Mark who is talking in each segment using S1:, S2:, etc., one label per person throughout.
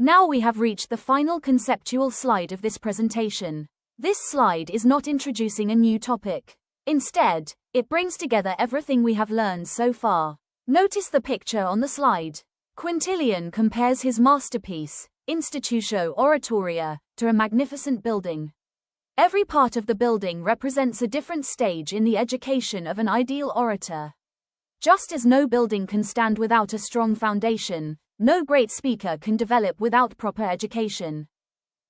S1: Now we have reached the final conceptual slide of this presentation. This slide is not introducing a new topic. Instead, it brings together everything we have learned so far. Notice the picture on the slide. Quintilian compares his masterpiece, Institutio Oratoria, to a magnificent building. Every part of the building represents a different stage in the education of an ideal orator. Just as no building can stand without a strong foundation, no great speaker can develop without proper education.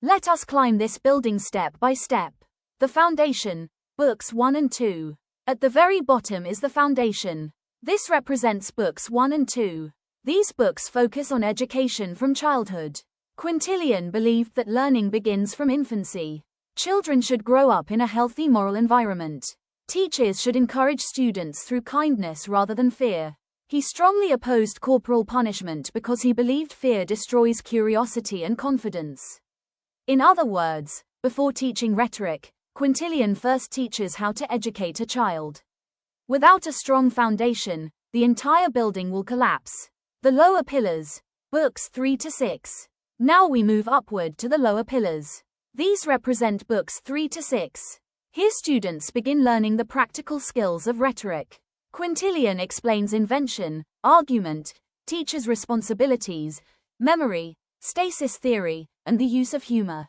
S1: Let us climb this building step by step. The foundation, books 1 and 2. At the very bottom is the foundation. This represents books 1 and 2. These books focus on education from childhood. Quintilian believed that learning begins from infancy. Children should grow up in a healthy moral environment. Teachers should encourage students through kindness rather than fear. He strongly opposed corporal punishment because he believed fear destroys curiosity and confidence. In other words, before teaching rhetoric, Quintilian first teaches how to educate a child. Without a strong foundation, the entire building will collapse. The lower pillars, books 3 to 6. Now we move upward to the lower pillars. These represent books 3 to 6. Here students begin learning the practical skills of rhetoric. Quintilian explains invention, argument, teaches responsibilities, memory, stasis theory, and the use of humor.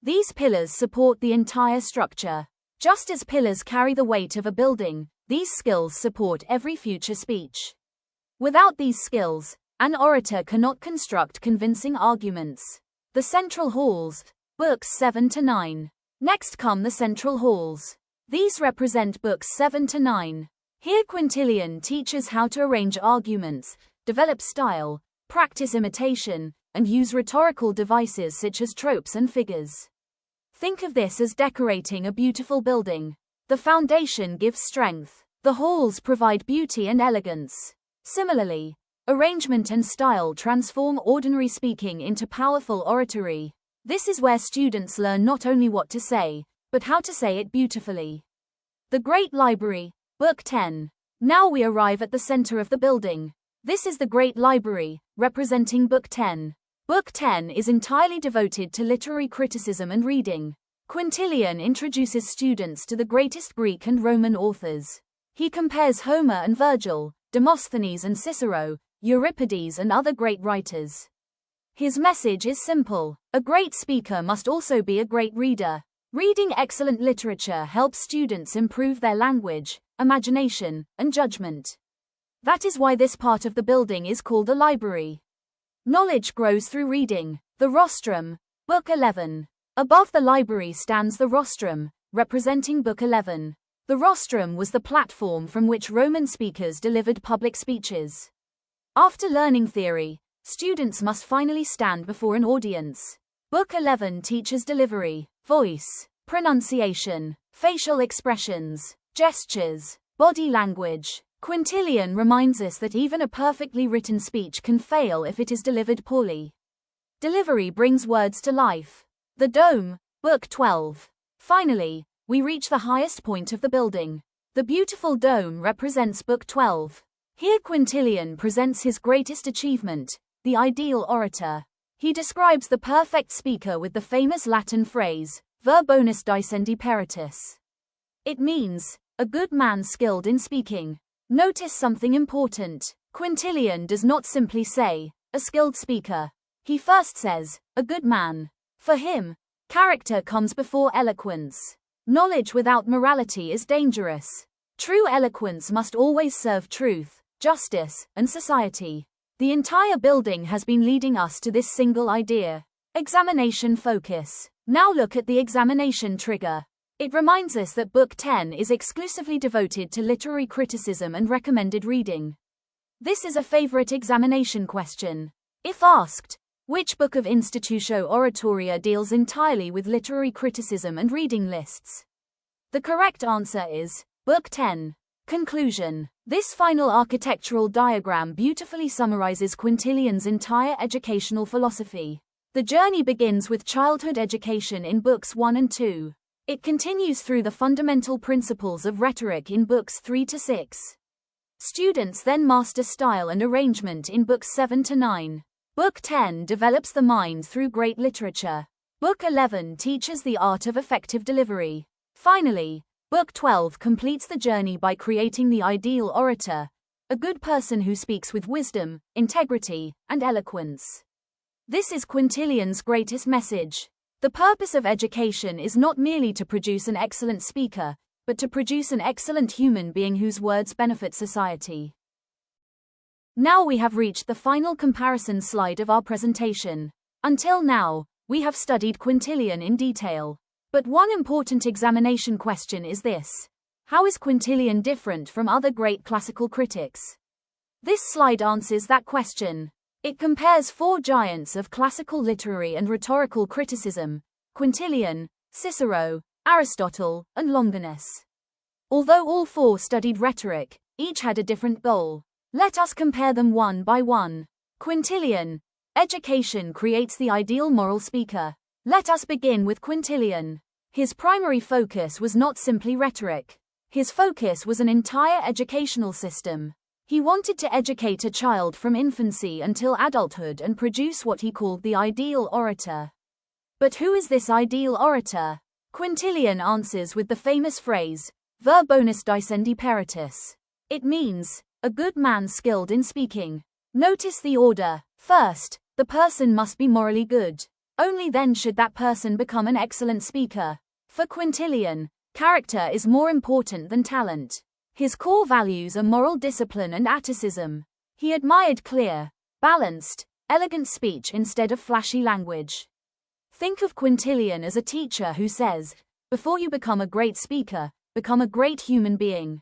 S1: These pillars support the entire structure. Just as pillars carry the weight of a building, these skills support every future speech. Without these skills, an orator cannot construct convincing arguments. The central halls, books 7 to 9. Next come the central halls. These represent books 7 to 9. Here Quintilian teaches how to arrange arguments, develop style, practice imitation, and use rhetorical devices such as tropes and figures. Think of this as decorating a beautiful building. The foundation gives strength. The halls provide beauty and elegance. Similarly, arrangement and style transform ordinary speaking into powerful oratory. This is where students learn not only what to say, but how to say it beautifully. The Great Library, Book 10. Now we arrive at the center of the building. This is the Great Library, representing Book 10. Book 10 is entirely devoted to literary criticism and reading. Quintilian introduces students to the greatest Greek and Roman authors. He compares Homer and Virgil, Demosthenes and Cicero, Euripides and other great writers. His message is simple. A great speaker must also be a great reader. Reading excellent literature helps students improve their language, imagination, and judgment. That is why this part of the building is called a library. Knowledge grows through reading. The rostrum, Book 11. Above the library stands the rostrum, representing Book 11. The rostrum was the platform from which Roman speakers delivered public speeches. After learning theory, students must finally stand before an audience. Book 11 teaches delivery, voice, pronunciation, facial expressions, gestures, body language. Quintilian reminds us that even a perfectly written speech can fail if it is delivered poorly. Delivery brings words to life. The dome, Book 12. Finally, we reach the highest point of the building. The beautiful dome represents Book 12. Here Quintilian presents his greatest achievement, the Ideal Orator. He describes the perfect speaker with the famous Latin phrase, ver bonus dicendi peritus. It means, a good man skilled in speaking. Notice something important. Quintilian does not simply say, a skilled speaker. He first says, a good man. For him, character comes before eloquence. Knowledge without morality is dangerous. True eloquence must always serve truth, justice, and society. The entire building has been leading us to this single idea. Examination focus. Now look at the examination trigger. It reminds us that Book 10 is exclusively devoted to literary criticism and recommended reading. This is a favorite examination question. If asked, which book of Institutio Oratoria deals entirely with literary criticism and reading lists? The correct answer is, Book 10. Conclusion. This final architectural diagram beautifully summarizes Quintilian's entire educational philosophy. The journey begins with childhood education in Books 1 and 2. It continues through the fundamental principles of rhetoric in Books 3 to 6. Students then master style and arrangement in Books 7 to 9. Book 10 develops the mind through great literature. Book 11 teaches the art of effective delivery. Finally, Book 12 completes the journey by creating the ideal orator, a good person who speaks with wisdom, integrity, and eloquence. This is Quintilian's greatest message. The purpose of education is not merely to produce an excellent speaker, but to produce an excellent human being whose words benefit society. Now we have reached the final comparison slide of our presentation. Until now, we have studied Quintilian in detail. But one important examination question is this: how is Quintilian different from other great classical critics? This slide answers that question. It compares four giants of classical literary and rhetorical criticism: Quintilian, Cicero, Aristotle, and Longinus. Although all four studied rhetoric, each had a different goal. Let us compare them one by one. Quintilian. Education creates the ideal moral speaker. Let us begin with Quintilian. His primary focus was not simply rhetoric. His focus was an entire educational system. He wanted to educate a child from infancy until adulthood and produce what he called the ideal orator. But who is this ideal orator? Quintilian answers with the famous phrase, ver bonus dicendi peritus. It means, a good man skilled in speaking. Notice the order. First, the person must be morally good. Only then should that person become an excellent speaker. For Quintilian, character is more important than talent. His core values are moral discipline and atticism. He admired clear, balanced, elegant speech instead of flashy language. Think of Quintilian as a teacher who says, before you become a great speaker, become a great human being.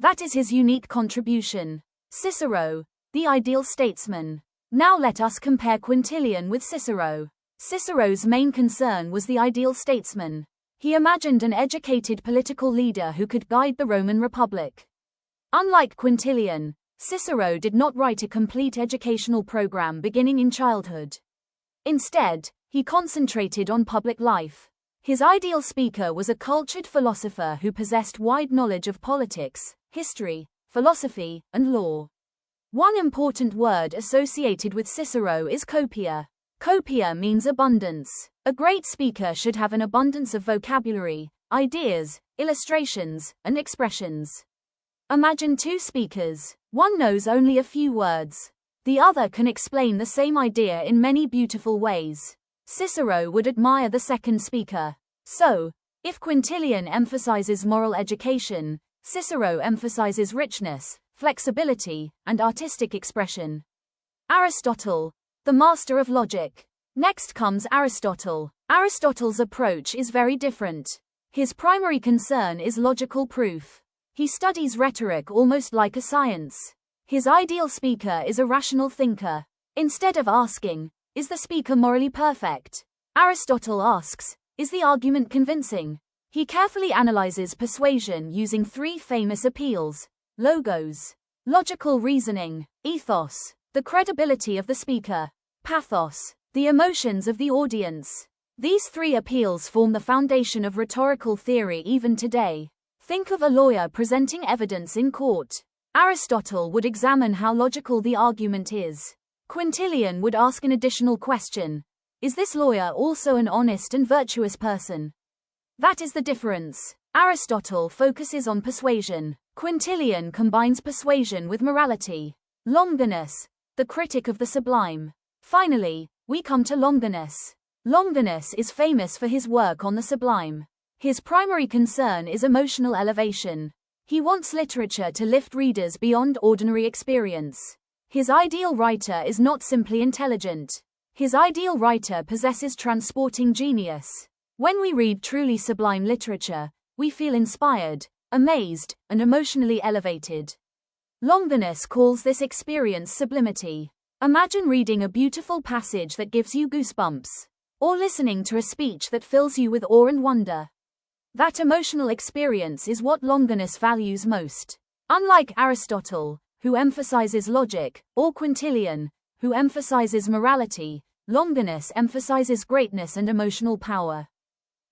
S1: That is his unique contribution. Cicero, the ideal statesman. Now let us compare Quintilian with Cicero. Cicero's main concern was the ideal statesman. He imagined an educated political leader who could guide the Roman Republic. Unlike Quintilian, Cicero did not write a complete educational program beginning in childhood. Instead, he concentrated on public life. His ideal speaker was a cultured philosopher who possessed wide knowledge of politics, history, philosophy, and law. One important word associated with Cicero is copia. Copia means abundance. A great speaker should have an abundance of vocabulary, ideas, illustrations, and expressions. Imagine two speakers. One knows only a few words. The other can explain the same idea in many beautiful ways. Cicero would admire the second speaker. So, if Quintilian emphasizes moral education, Cicero emphasizes richness, flexibility, and artistic expression. Aristotle, the master of logic. Next comes Aristotle. Aristotle's approach is very different. His primary concern is logical proof. He studies rhetoric almost like a science. His ideal speaker is a rational thinker. Instead of asking, is the speaker morally perfect? Aristotle asks, is the argument convincing? He carefully analyzes persuasion using three famous appeals: logos, logical reasoning; ethos, the credibility of the speaker; pathos, the emotions of the audience. These three appeals form the foundation of rhetorical theory even today. Think of a lawyer presenting evidence in court. Aristotle would examine how logical the argument is. Quintilian would ask an additional question: is this lawyer also an honest and virtuous person? That is the difference. Aristotle focuses on persuasion. Quintilian combines persuasion with morality. Longinus, the critic of the sublime. Finally, we come to Longinus. Longinus is famous for his work on the sublime. His primary concern is emotional elevation. He wants literature to lift readers beyond ordinary experience. His ideal writer is not simply intelligent. His ideal writer possesses transporting genius. When we read truly sublime literature, we feel inspired, amazed, and emotionally elevated. Longinus calls this experience sublimity. Imagine reading a beautiful passage that gives you goosebumps, or listening to a speech that fills you with awe and wonder. That emotional experience is what Longinus values most. Unlike Aristotle, who emphasizes logic, or Quintilian, who emphasizes morality, Longinus emphasizes greatness and emotional power.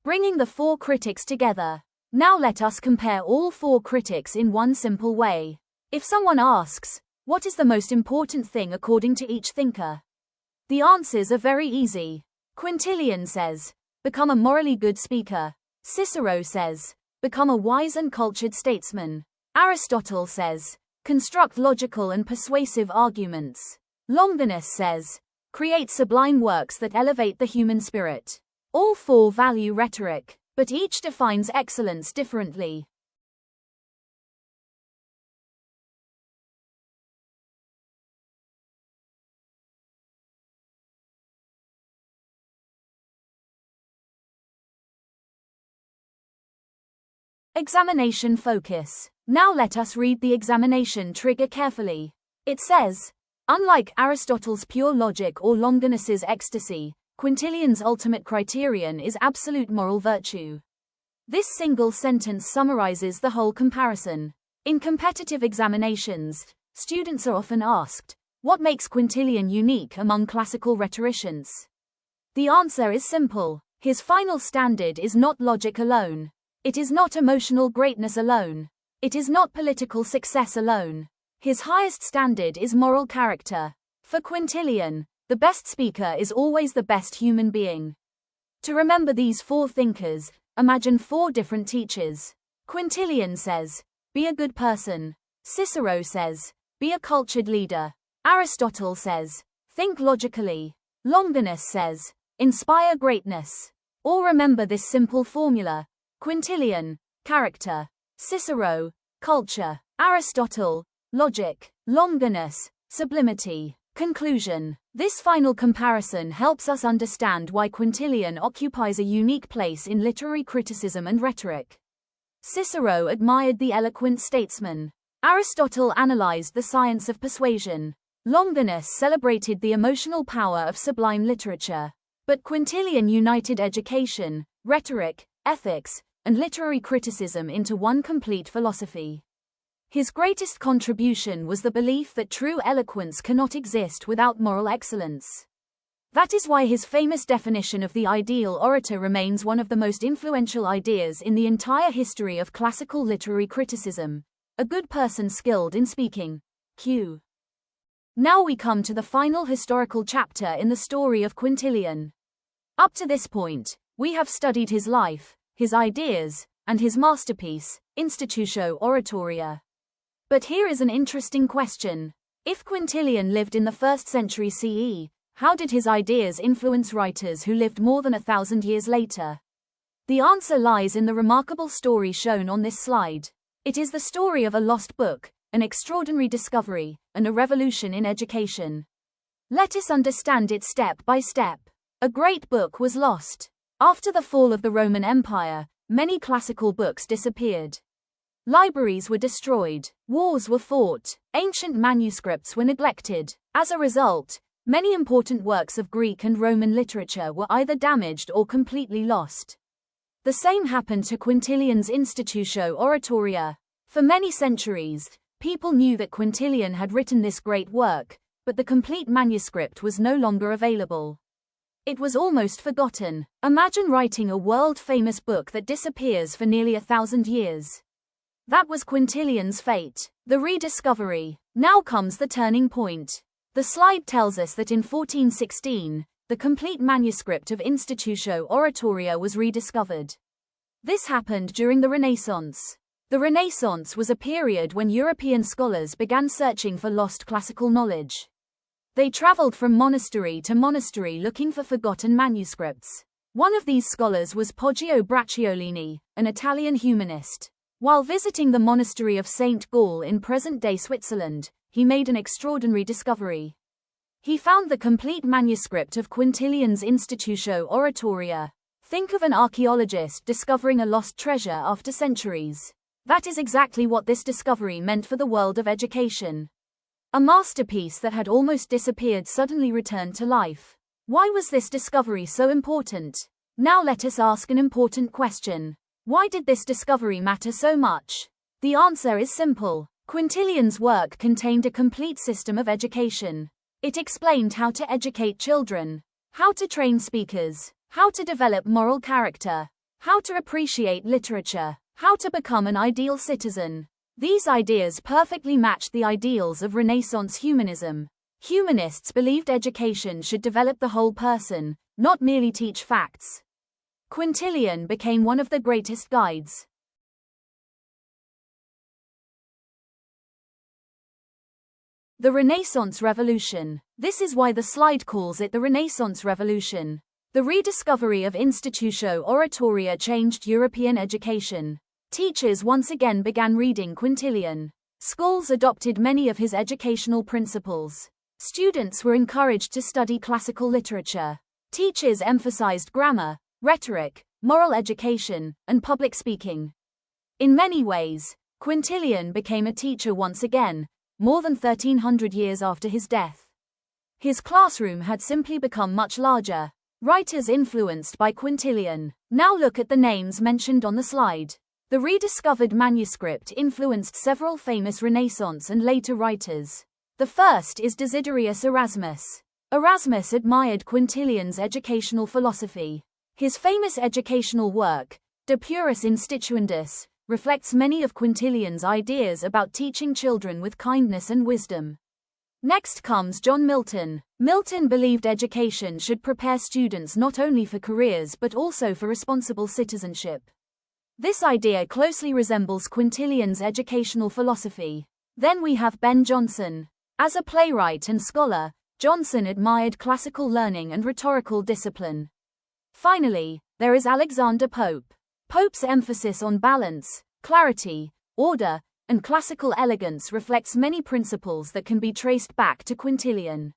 S1: Bringing the four critics together. Now let us compare all four critics in one simple way. If someone asks, what is the most important thing according to each thinker? The answers are very easy. Quintilian says, become a morally good speaker. Cicero says, become a wise and cultured statesman. Aristotle says, construct logical and persuasive arguments. Longinus says, create sublime works that elevate the human spirit. All four value rhetoric, but each defines excellence differently. Examination focus. Now let us read the examination trigger carefully. It says, unlike Aristotle's pure logic or Longinus's ecstasy, Quintilian's ultimate criterion is absolute moral virtue. This single sentence summarizes the whole comparison. In competitive examinations, students are often asked, what makes Quintilian unique among classical rhetoricians? The answer is simple. His final standard is not logic alone. It is not emotional greatness alone. It is not political success alone. His highest standard is moral character. For Quintilian, the best speaker is always the best human being. To remember these four thinkers, imagine four different teachers. Quintilian says, be a good person. Cicero says, be a cultured leader. Aristotle says, think logically. Longinus says, inspire greatness. All remember this simple formula. Quintilian, character. Cicero, culture. Aristotle, logic. Longinus, sublimity. Conclusion. This final comparison helps us understand why Quintilian occupies a unique place in literary criticism and rhetoric. Cicero admired the eloquent statesman. Aristotle analyzed the science of persuasion. Longinus celebrated the emotional power of sublime literature. But Quintilian united education, rhetoric, ethics, and literary criticism into one complete philosophy. His greatest contribution was the belief that true eloquence cannot exist without moral excellence. That is why his famous definition of the ideal orator remains one of the most influential ideas in the entire history of classical literary criticism. A good person skilled in speaking. Q. Now we come to the final historical chapter in the story of Quintilian. Up to this point, we have studied his life, his ideas, and his masterpiece, Institutio Oratoria. But here is an interesting question. If Quintilian lived in the 1st century CE, how did his ideas influence writers who lived more than 1,000 years later? The answer lies in the remarkable story shown on this slide. It is the story of a lost book, an extraordinary discovery, and a revolution in education. Let us understand it step by step. A great book was lost. After the fall of the Roman Empire, many classical books disappeared. Libraries were destroyed, wars were fought, ancient manuscripts were neglected. As a result, many important works of Greek and Roman literature were either damaged or completely lost. The same happened to Quintilian's Institutio Oratoria. For many centuries, people knew that Quintilian had written this great work, but the complete manuscript was no longer available. It was almost forgotten. Imagine writing a world-famous book that disappears for nearly 1,000 years. That was Quintilian's fate. The rediscovery. Now comes the turning point. The slide tells us that in 1416, the complete manuscript of Institutio Oratoria was rediscovered. This happened during the Renaissance. The Renaissance was a period when European scholars began searching for lost classical knowledge. They traveled from monastery to monastery looking for forgotten manuscripts. One of these scholars was Poggio Bracciolini, an Italian humanist. While visiting the monastery of St. Gall in present-day Switzerland, he made an extraordinary discovery. He found the complete manuscript of Quintilian's Institutio Oratoria. Think of an archaeologist discovering a lost treasure after centuries. That is exactly what this discovery meant for the world of education. A masterpiece that had almost disappeared suddenly returned to life. Why was this discovery so important? Now let us ask an important question. Why did this discovery matter so much? The answer is simple. Quintilian's work contained a complete system of education. It explained how to educate children, how to train speakers, how to develop moral character, how to appreciate literature, how to become an ideal citizen. These ideas perfectly matched the ideals of Renaissance humanism. Humanists believed education should develop the whole person, not merely teach facts. Quintilian became one of the greatest guides. The Renaissance Revolution. This is why the slide calls it the Renaissance Revolution. The rediscovery of Institutio Oratoria changed European education. Teachers once again began reading Quintilian. Schools adopted many of his educational principles. Students were encouraged to study classical literature. Teachers emphasized grammar, rhetoric, moral education, and public speaking. In many ways, Quintilian became a teacher once again, more than 1300 years after his death. His classroom had simply become much larger. Writers influenced by Quintilian. Now look at the names mentioned on the slide. The rediscovered manuscript influenced several famous Renaissance and later writers. The first is Desiderius Erasmus. Erasmus admired Quintilian's educational philosophy. His famous educational work, De Puris Instituendis, reflects many of Quintilian's ideas about teaching children with kindness and wisdom. Next comes John Milton. Milton believed education should prepare students not only for careers but also for responsible citizenship. This idea closely resembles Quintilian's educational philosophy. Then we have Ben Jonson. As a playwright and scholar, Jonson admired classical learning and rhetorical discipline. Finally, there is Alexander Pope. Pope's emphasis on balance, clarity, order, and classical elegance reflects many principles that can be traced back to Quintilian.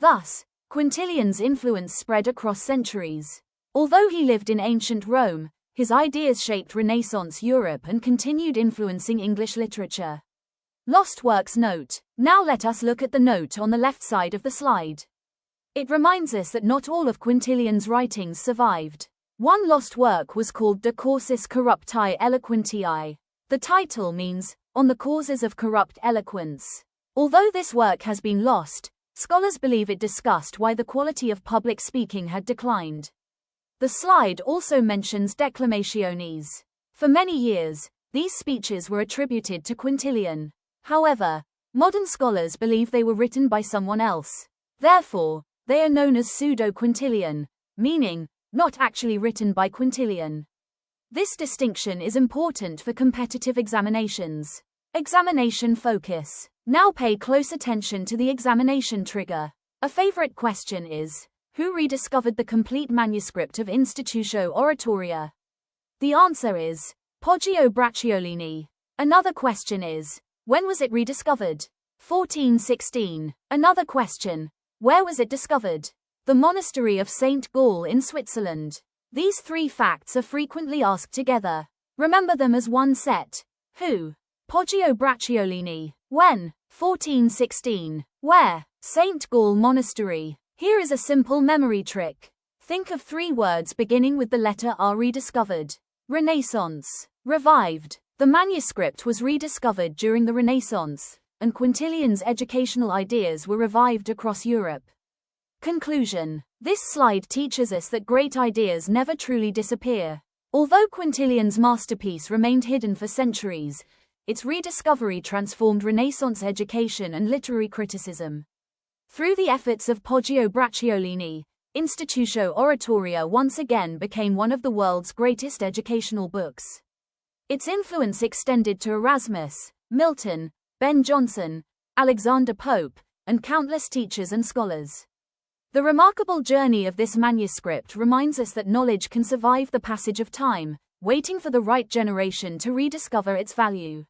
S1: Thus, Quintilian's influence spread across centuries. Although he lived in ancient Rome, his ideas shaped Renaissance Europe and continued influencing English literature. Lost Works Note. Now let us look at the note on the left side of the slide. It reminds us that not all of Quintilian's writings survived. One lost work was called De Causis Corrupti Eloquentiae. The title means, On the Causes of Corrupt Eloquence. Although this work has been lost, scholars believe it discussed why the quality of public speaking had declined. The slide also mentions Declamationes. For many years, these speeches were attributed to Quintilian. However, modern scholars believe they were written by someone else. Therefore, they are known as pseudo-Quintilian, meaning, not actually written by Quintilian. This distinction is important for competitive examinations. Examination focus. Now pay close attention to the examination trigger. A favorite question is, who rediscovered the complete manuscript of Institutio Oratoria? The answer is, Poggio Bracciolini. Another question is, when was it rediscovered? 1416. Another question, where was it discovered? The monastery of St. Gall in Switzerland. These three facts are frequently asked together. Remember them as one set. Who? Poggio Bracciolini. When? 1416. Where? St. Gall Monastery. Here is a simple memory trick. Think of three words beginning with the letter R. Rediscovered. Renaissance. Revived. The manuscript was rediscovered during the Renaissance, and Quintilian's educational ideas were revived across Europe. Conclusion. This slide teaches us that great ideas never truly disappear. Although Quintilian's masterpiece remained hidden for centuries, its rediscovery transformed Renaissance education and literary criticism. Through the efforts of Poggio Bracciolini, Institutio Oratoria once again became one of the world's greatest educational books. Its influence extended to Erasmus, Milton, Ben Jonson, Alexander Pope, and countless teachers and scholars. The remarkable journey of this manuscript reminds us that knowledge can survive the passage of time, waiting for the right generation to rediscover its value.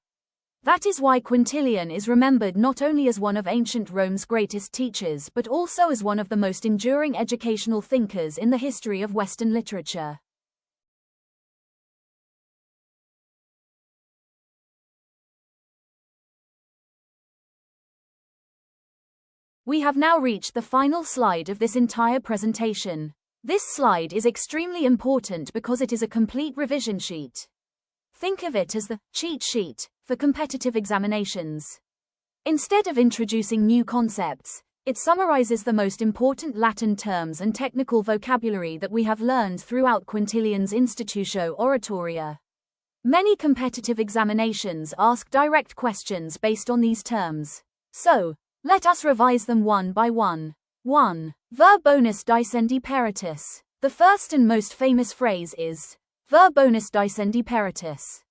S1: That is why Quintilian is remembered not only as one of ancient Rome's greatest teachers but also as one of the most enduring educational thinkers in the history of Western literature. We have now reached the final slide of this entire presentation. This slide is extremely important because it is a complete revision sheet. Think of it as the cheat sheet for competitive examinations. Instead of introducing new concepts, it summarizes the most important Latin terms and technical vocabulary that we have learned throughout Quintilian's Institutio Oratoria. Many competitive examinations ask direct questions based on these terms. So, Let us revise them one by one. 1. Verb bonus dicendi peritus. The first and most famous phrase is verb bonus dicendi peritus.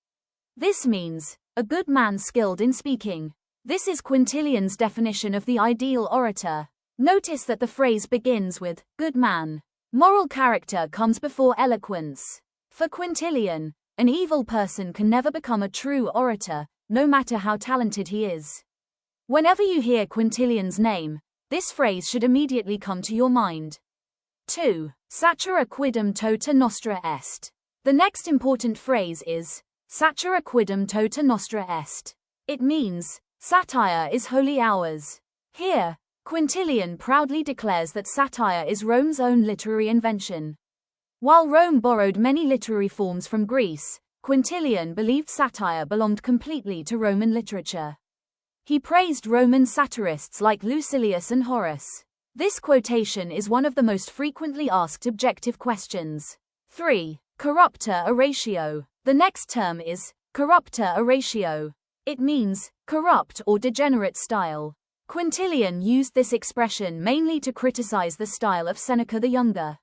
S1: This means a good man skilled in speaking. This is Quintilian's definition of the ideal orator. Notice that the phrase begins with good man. Moral character comes before eloquence. For Quintilian, an evil person can never become a true orator, no matter how talented he is. Whenever you hear Quintilian's name, this phrase should immediately come to your mind. 2. Satira quidem tota nostra est. The next important phrase is satira quidem tota nostra est. It means satire is wholly ours. Here, Quintilian proudly declares that satire is Rome's own literary invention. While Rome borrowed many literary forms from Greece, Quintilian believed satire belonged completely to Roman literature. He praised Roman satirists like Lucilius and Horace. This quotation is one of the most frequently asked objective questions. 3. Corrupta oratio. The next term is corrupta oratio. It means corrupt or degenerate style. Quintilian used this expression mainly to criticize the style of Seneca the Younger.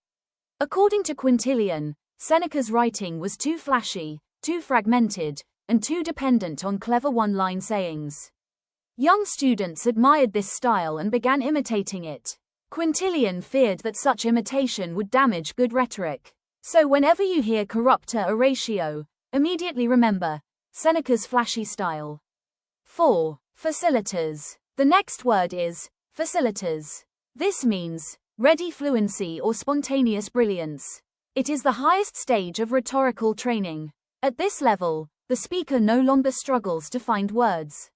S1: According to Quintilian, Seneca's writing was too flashy, too fragmented, and too dependent on clever one-line sayings. Young students admired this style and began imitating it. Quintilian feared that such imitation would damage good rhetoric. So whenever you hear corrupta oratio, immediately remember Seneca's flashy style. 4. Facilitas. The next word is facilitas. This means ready fluency or spontaneous brilliance. It is the highest stage of rhetorical training. At this level, the speaker no longer struggles to find words.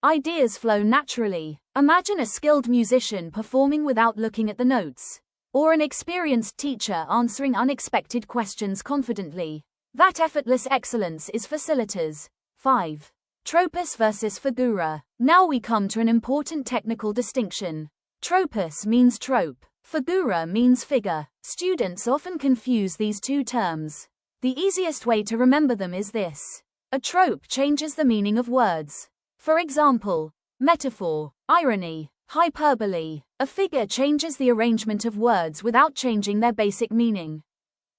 S1: Ideas flow naturally. Imagine a skilled musician performing without looking at the notes, or an experienced teacher answering unexpected questions confidently. That effortless excellence is facilitas. 5. Tropus versus figura. Now we come to an important technical distinction. Tropus means trope. Figura means figure. Students often confuse these two terms. The easiest way to remember them is this. A trope changes the meaning of words. For example, metaphor, irony, hyperbole. A figure changes the arrangement of words without changing their basic meaning.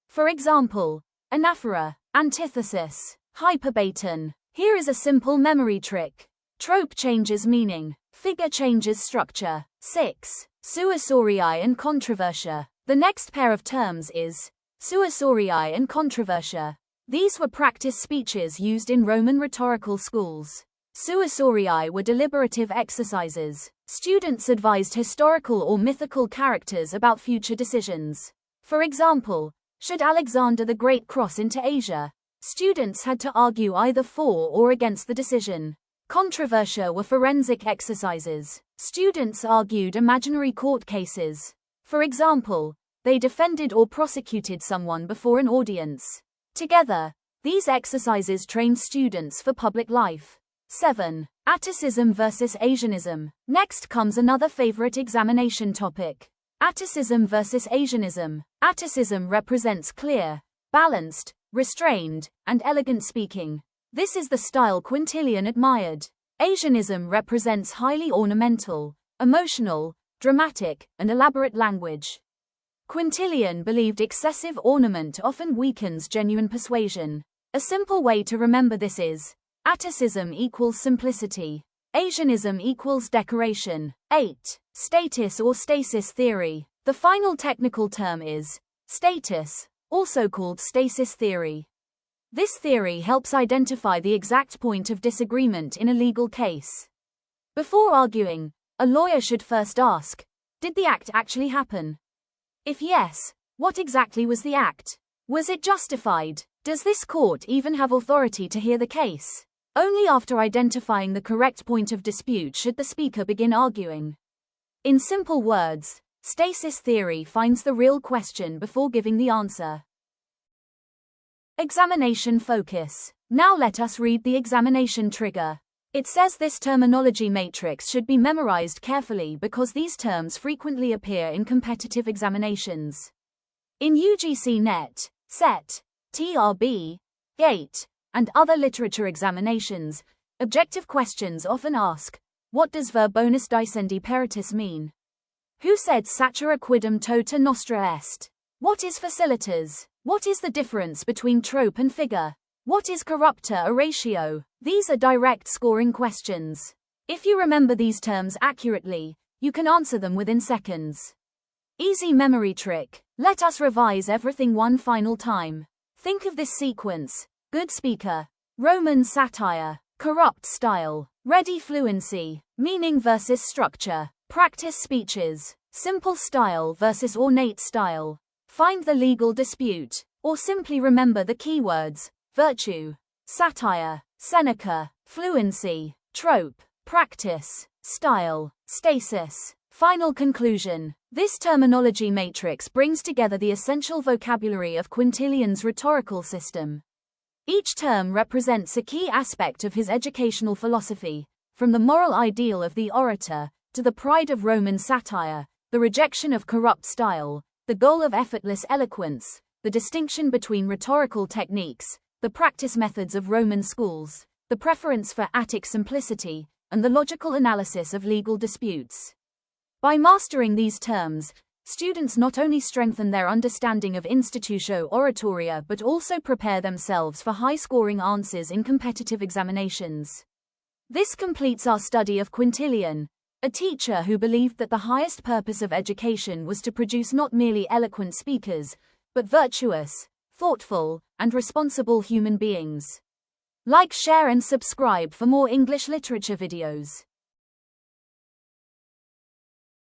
S1: For example, anaphora, antithesis, hyperbaton. Here is a simple memory trick. Trope changes meaning, figure changes structure. 6. Suasoriae and controversia. The next pair of terms is suasoriae and controversia. These were practice speeches used in Roman rhetorical schools. Suasoriae were deliberative exercises. Students advised historical or mythical characters about future decisions. For example, should Alexander the Great cross into Asia? Students had to argue either for or against the decision. Controversia were forensic exercises. Students argued imaginary court cases. For example, they defended or prosecuted someone before an audience. Together, these exercises trained students for public life. 7. Atticism versus Asianism. Next comes another favorite examination topic. Atticism versus Asianism. Atticism represents clear, balanced, restrained, and elegant speaking. This is the style Quintilian admired. Asianism represents highly ornamental, emotional, dramatic, and elaborate language. Quintilian believed excessive ornament often weakens genuine persuasion. A simple way to remember this is Atticism equals simplicity. Asianism equals decoration. 8. Status or stasis theory. The final technical term is status, also called stasis theory. This theory helps identify the exact point of disagreement in a legal case. Before arguing, a lawyer should first ask, did the act actually happen? If yes, what exactly was the act? Was it justified? Does this court even have authority to hear the case? Only after identifying the correct point of dispute should the speaker begin arguing. In simple words, stasis theory finds the real question before giving the answer. Examination focus. Now let us read the examination trigger. It says this terminology matrix should be memorized carefully because these terms frequently appear in competitive examinations. In UGC NET, SET, TRB, GATE, and other literature examinations, objective questions often ask, What does verbonis dicendi peritus mean? Who said satura quidem tota nostra est? What is facilitas? What is the difference between trope and figure? What is corrupta oratio? These are direct scoring questions. If you remember these terms accurately, you can answer them within seconds. Easy memory trick. Let us revise everything one final time. Think of this sequence: good speaker, Roman satire, corrupt style, ready fluency, meaning versus structure, practice speeches, simple style versus ornate style, find the legal dispute, or simply remember the keywords: virtue, satire, Seneca, fluency, trope, practice, style, stasis. Final conclusion. This terminology matrix brings together the essential vocabulary of Quintilian's rhetorical system. Each term represents a key aspect of his educational philosophy, from the moral ideal of the orator, to the pride of Roman satire, the rejection of corrupt style, the goal of effortless eloquence, the distinction between rhetorical techniques, the practice methods of Roman schools, the preference for Attic simplicity, and the logical analysis of legal disputes. By mastering these terms, students not only strengthen their understanding of Institutio Oratoria but also prepare themselves for high-scoring answers in competitive examinations. This completes our study of Quintilian, a teacher who believed that the highest purpose of education was to produce not merely eloquent speakers, but virtuous, thoughtful, and responsible human beings. Like, share, and subscribe for more English literature videos.